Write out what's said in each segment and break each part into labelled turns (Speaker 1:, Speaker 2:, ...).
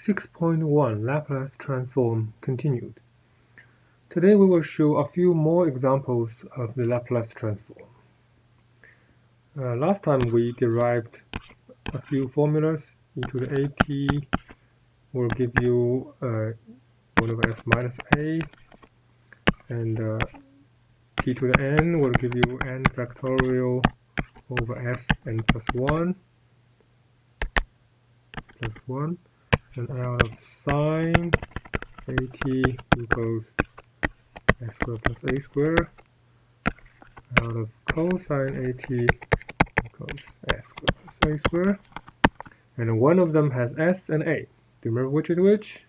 Speaker 1: 6.1 Laplace transform continued. Today we will show a few more examples of the Laplace transform. Last time we derived a few formulas. E to the at will give you 1 over s minus a, and t to the n will give you n factorial over s n plus 1, and out of sine at equals s squared plus a squared, out of cosine at equals s squared plus a squared, and one of them has s and a. Do you remember which is which?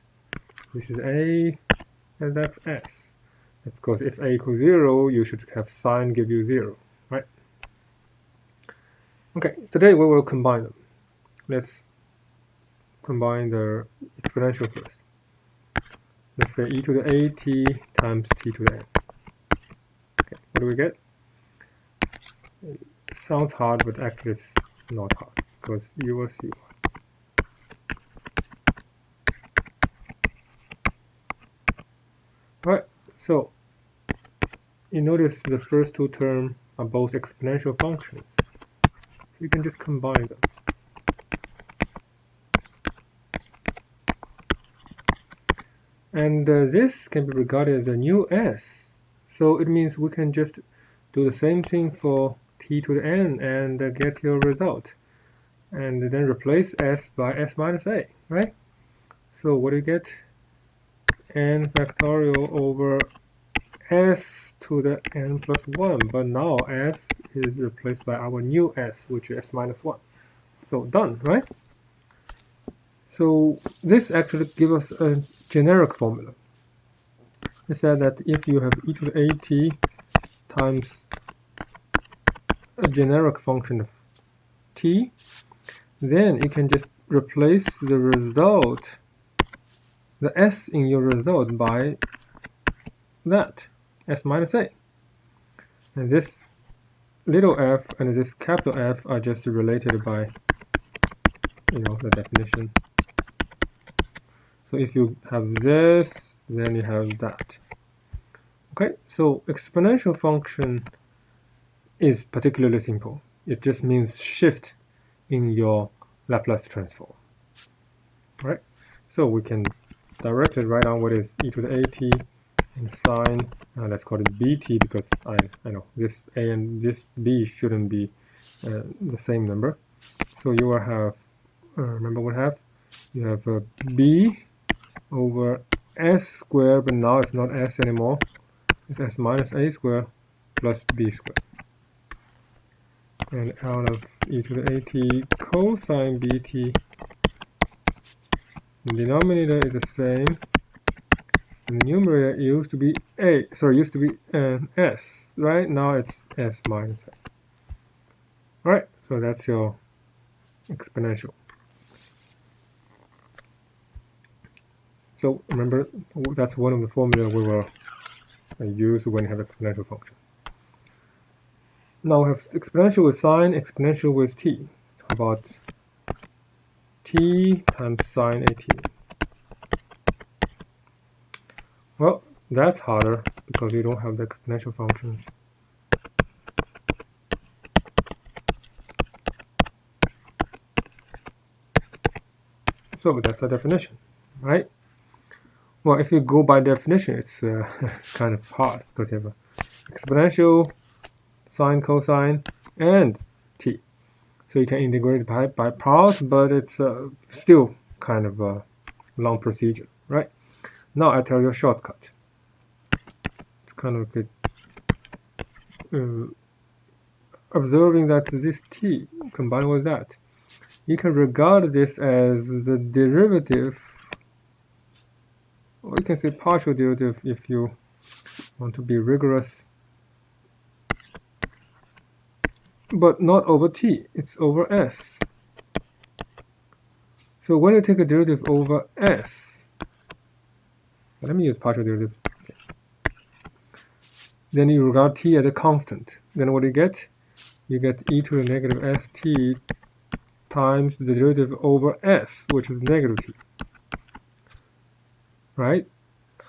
Speaker 1: This is a, and that's s. Because if a equals 0, you should have sine give you 0, right? Okay, today we will combine them. Let's combine the exponential first. Let's say e to the at times t to the n. Okay, what do we get? It sounds hard, but actually it's not hard, because you will see why. Alright, so you notice the first two terms are both exponential functions, so you can just combine them. And this can be regarded as a new s, so it means we can just do the same thing for t to the n and get your result, and then replace s by s minus a, right? So what do you get? N factorial over s to the n plus 1, but now s is replaced by our new s, which is s minus 1. So done, right? So this actually gives us a generic formula. It said that if you have e to the at times a generic function of t, then you can just replace the result, the s in your result, by that, s minus a. And this little f and this capital F are just related by, the definition. So if you have this, then you have that. Okay, so exponential function is particularly simple. It just means shift in your Laplace transform. All right, so we can directly write down what is e to the at and sine. Let's call it bt, because I know this a and this b shouldn't be the same number. So you will have, remember what I have? You have b over s squared, but now it's not s anymore. It's s minus a squared plus b squared. And out of e to the at cosine bt, the denominator is the same. And the numerator used to be s, right? Now it's s minus a. Alright, so that's your exponential. So remember, that's one of the formulas we will use when you have exponential functions. Now we have exponential with sine, exponential with t. So how about t times sine at? Well, that's harder because you don't have the exponential functions. So that's the definition, right? Well, if you go by definition, it's kind of hard because you have exponential, sine, cosine, and t. So you can integrate by parts, but it's still kind of a long procedure, right? Now I tell you a shortcut. It's kind of good. Observing that this t combined with that, you can regard this as the derivative, or you can say partial derivative if you want to be rigorous, but not over t, it's over s. So when you take a derivative over s, let me use partial derivative. Okay. Then you regard t as a constant. Then what do you get? You get e to the negative st times the derivative over s, which is negative t. right?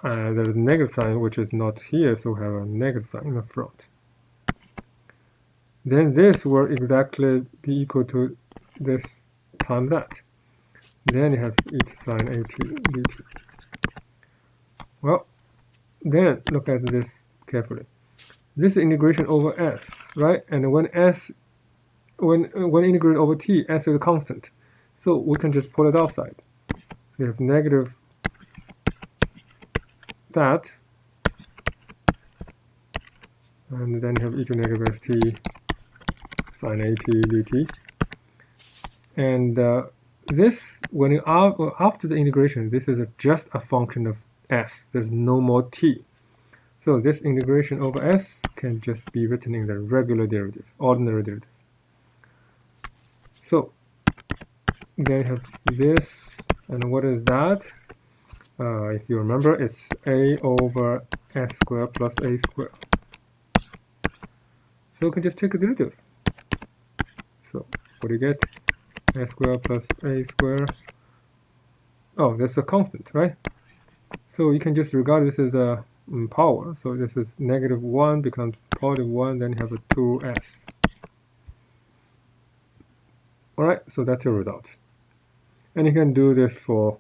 Speaker 1: There's a negative sign which is not here, so we have a negative sign in the front. Then this will exactly be equal to this times that. Then you have e to sine at dt. Well, then look at this carefully. This is integration over s, right? And when integrated over t, s is a constant. So we can just pull it outside. So you have negative that, and then you have e to negative st sine at dt. And this, when you after the integration, this is just a function of s. There's no more t. So this integration over s can just be written in the regular derivative, ordinary derivative. So then you have this, and what is that? If you remember, it's a over s squared plus a squared. So you can just take a derivative. So what do you get? S squared plus a squared. Oh, that's a constant, right? So you can just regard this as a power. So this is negative 1 becomes positive 1, then you have a 2s. Alright, so that's your result. And you can do this for,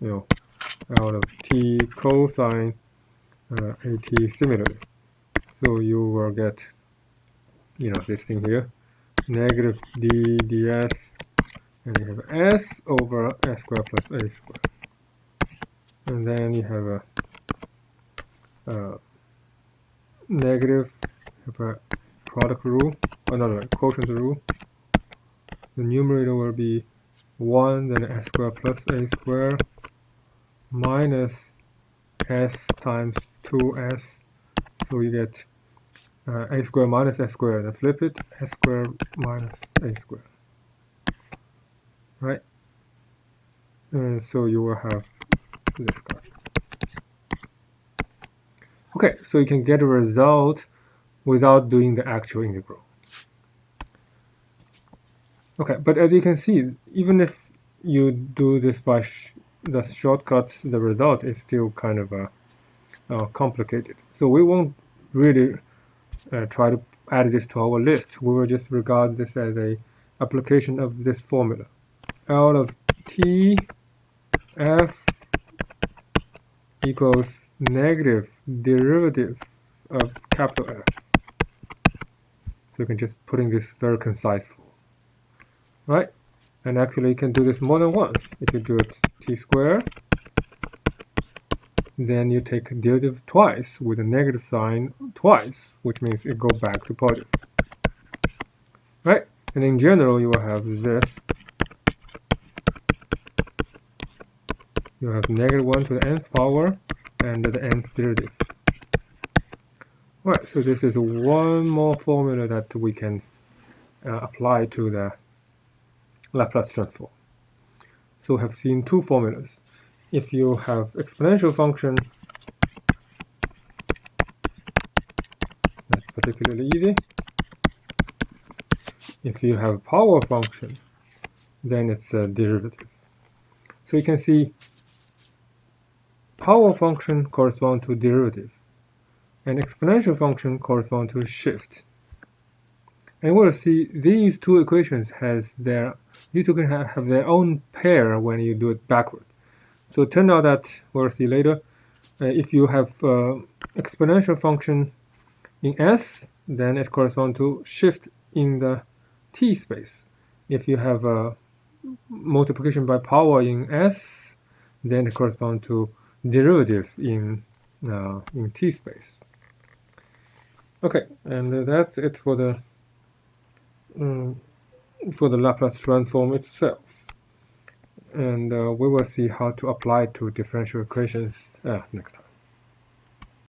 Speaker 1: out of t cosine at similarly. So you will get, this thing here, negative d ds, and you have s over s squared plus a squared. And then you have a negative, have a product rule, another quotient rule. The numerator will be 1, then s squared plus a squared minus s times 2s. So you get a squared minus s squared, and flip it, s squared minus a squared. Right? And so you will have this guy. Okay, so you can get a result without doing the actual integral. Okay, but as you can see, even if you do this by the shortcuts, the result is still kind of complicated. So we won't really try to add this to our list. We will just regard this as a application of this formula. Out of t f equals negative derivative of capital F. So you can just put in this very concise form. Right? And actually you can do this more than once. If you do it t squared, then you take derivative twice with a negative sign twice, which means it goes back to positive. Right? And in general you will have this. You have negative 1 to the nth power and the nth derivative. Right, so this is one more formula that we can apply to the Laplace transform. So we have seen two formulas. If you have exponential function, that's particularly easy. If you have power function, then it's a derivative. So you can see power function corresponds to derivative, and exponential function corresponds to shift. And we'll see these two equations have their own pair when you do it backward. So it turned out that, we'll see later, if you have exponential function in s, then it corresponds to shift in the t space. If you have multiplication by power in s, then it corresponds to derivative in t space. Okay, and that's it for the Laplace transform itself. And we will see how to apply it to differential equations next time.